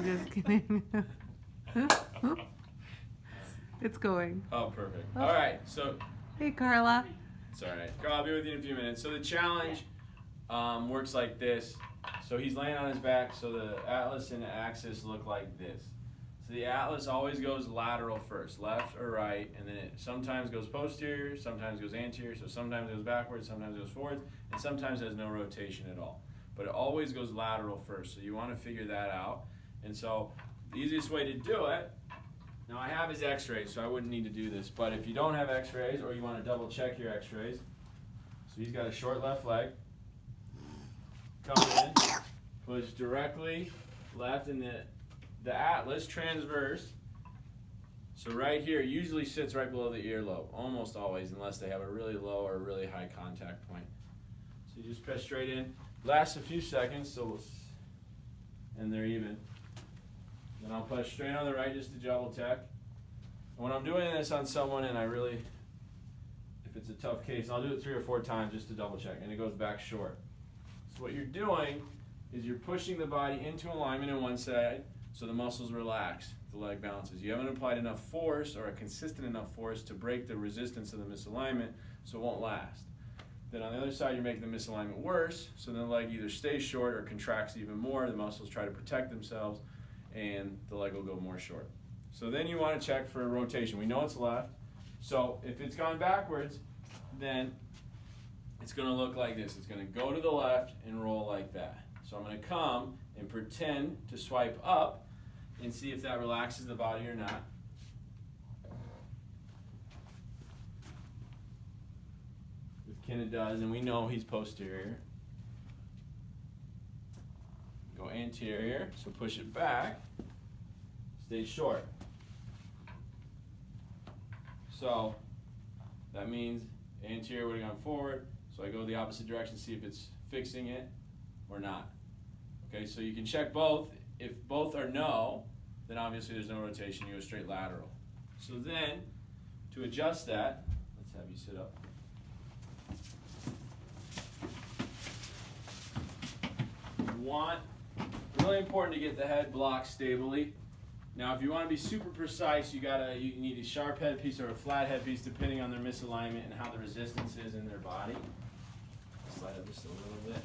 Just kidding. It's going. Oh, perfect. Oh. All right, so Hey, Carla. it's all right. Carl, I'll be with you in a few minutes. So the challenge works like this. So he's laying on his back, so the atlas and the axis look like this. So the atlas always goes lateral first, left or right, and then it sometimes goes posterior, sometimes goes anterior, so sometimes it goes backwards, sometimes it goes forwards, and sometimes there's no rotation at all. But it always goes lateral first, so you want to figure that out. And so the easiest way to do it, now I have his x-rays, so I wouldn't need to do this, but if you don't have x-rays or you want to double check your x-rays, so he's got a short left leg, coming in, push directly left, and the atlas transverse, so right here usually sits right below the earlobe, almost always, unless they have a really low or really high contact point. So you just press straight in, lasts a few seconds, and they're even. Then I'll push straight on the right just to double check. And when I'm doing this on someone and if it's a tough case, I'll do it 3 or 4 times just to double check, and it goes back short. So what you're doing is you're pushing the body into alignment on one side so the muscles relax, the leg bounces. You haven't applied enough force or a consistent enough force to break the resistance of the misalignment, so it won't last. Then on the other side, you're making the misalignment worse, so then the leg either stays short or contracts even more. The muscles try to protect themselves, and the leg will go more short. So then you want to check for rotation. We know it's left, so if it's gone backwards, then it's going to look like this. It's going to go to the left and roll like that. So I'm going to come and pretend to swipe up and see if that relaxes the body or not. With Ken it does, and we know he's posterior. Go anterior, so push it back, stay short. So that means anterior would have gone forward, so I go the opposite direction, see if it's fixing it or not. Okay, so you can check both. If both are no, then obviously there's no rotation, you go straight lateral. So then, to adjust that, let's have you sit up. Really important to get the head blocked stably. Now if you want to be super precise, you need a sharp head piece or a flat head piece depending on their misalignment and how the resistance is in their body. Slide up just a little bit.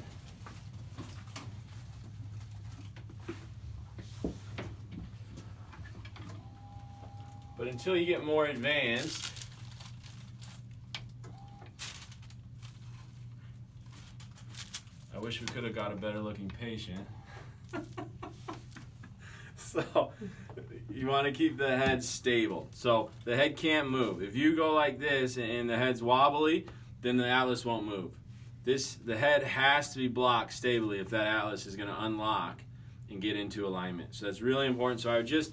But until you get more advanced, I wish we could have got a better looking patient. So you want to keep the head stable. So the head can't move. If you go like this and the head's wobbly, then the atlas won't move. The head has to be blocked stably if that atlas is going to unlock and get into alignment. So that's really important. So I would just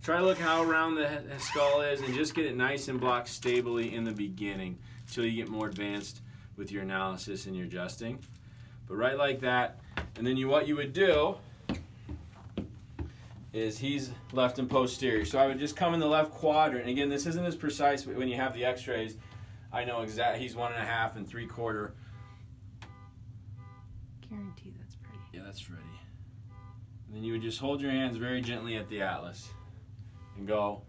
try to look how round the skull is and just get it nice and blocked stably in the beginning until you get more advanced with your analysis and your adjusting. But right like that, and then what you would do is he's left and posterior. So I would just come in the left quadrant. And again, this isn't as precise, but when you have the x-rays, I know exactly, he's 1.5 and 3/4. Guarantee that's pretty. Yeah, that's ready. And then you would just hold your hands very gently at the atlas and go.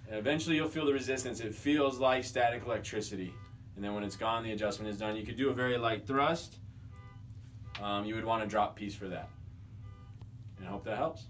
And eventually you'll feel the resistance. It feels like static electricity. And then when it's gone, the adjustment is done. You could do a very light thrust. You would want a drop piece for that. And I hope that helps.